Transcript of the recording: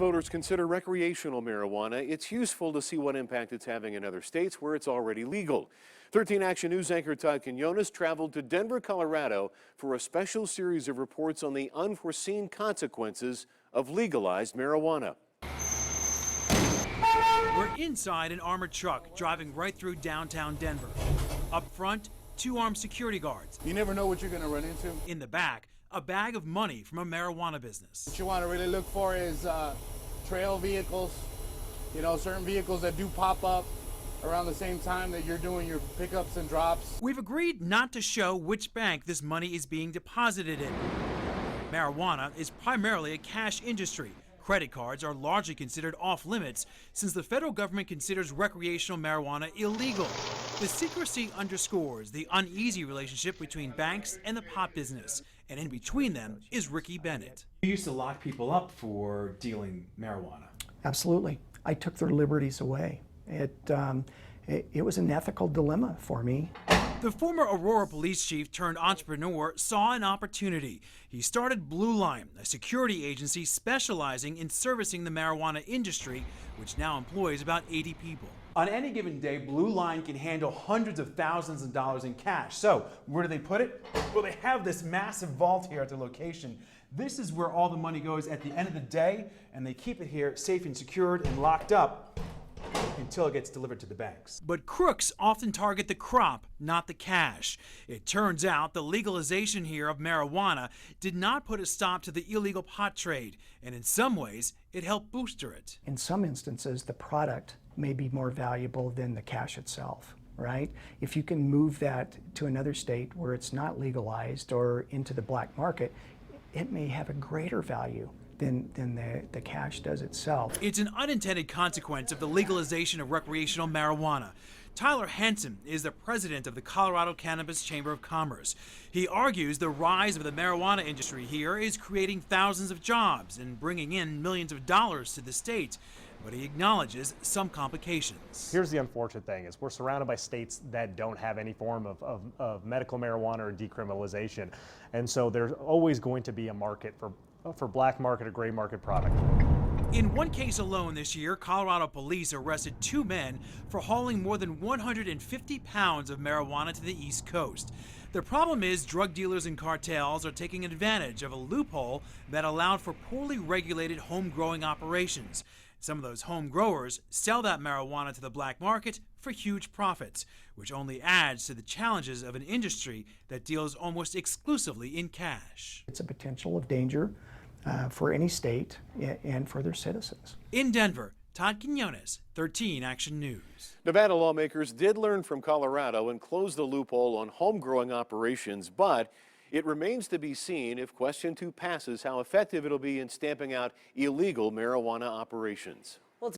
Voters consider recreational marijuana. It's useful to see what impact it's having in other states where it's already legal. 13 Action News anchor Todd Quinones traveled to Denver, Colorado for a special series of reports on the unforeseen consequences of legalized marijuana. We're inside an armored truck driving right through downtown Denver. Up front, 2 armed security guards. You never know what you're going to run into. In the back, a bag of money from a marijuana business. What you want to really look for is trail vehicles, certain vehicles that do pop up around the same time that you're doing your pickups and drops. We've agreed not to show which bank this money is being deposited in. Marijuana is primarily a cash industry. Credit cards are largely considered off limits since the federal government considers recreational marijuana illegal. The secrecy underscores the uneasy relationship between banks and the pot business, and in between them is Ricky Bennett. You used to lock people up for dealing marijuana. Absolutely. I took their liberties away. It was an ethical dilemma for me. The former Aurora police chief turned entrepreneur saw an opportunity. He started Blue Line, a security agency specializing in servicing the marijuana industry, which now employs about 80 people. On any given day, Blue Line can handle hundreds of thousands of dollars in cash. So where do they put it? Well, they have this massive vault here at the location. This is where all the money goes at the end of the day, and they keep it here safe and secured and locked up until it gets delivered to the banks. But crooks often target the crop, not the cash. It turns out the legalization here of marijuana did not put a stop to the illegal pot trade, and in some ways, it helped booster it. In some instances, the product may be more valuable than the cash itself, right? If you can move that to another state where it's not legalized or into the black market, it may have a greater value than the cash does itself. It's an unintended consequence of the legalization of recreational marijuana. Tyler Hansen is the president of the Colorado Cannabis Chamber of Commerce. He argues the rise of the marijuana industry here is creating thousands of jobs and bringing in millions of dollars to the state. But he acknowledges some complications. Here's the unfortunate thing is we're surrounded by states that don't have any form of medical marijuana or decriminalization. And so there's always going to be a market for black market or gray market product. In one case alone this year, Colorado police arrested 2 men for hauling more than 150 pounds of marijuana to the East Coast. The problem is drug dealers and cartels are taking advantage of a loophole that allowed for poorly regulated home growing operations. Some of those home growers sell that marijuana to the black market for huge profits, which only adds to the challenges of an industry that deals almost exclusively in cash. It's a potential of danger for any state and for their citizens. In Denver, Todd Quinones, 13 Action News. Nevada lawmakers did learn from Colorado and close the loophole on home growing operations, but it remains to be seen if Question 2 passes how effective it'll be in stamping out illegal marijuana operations.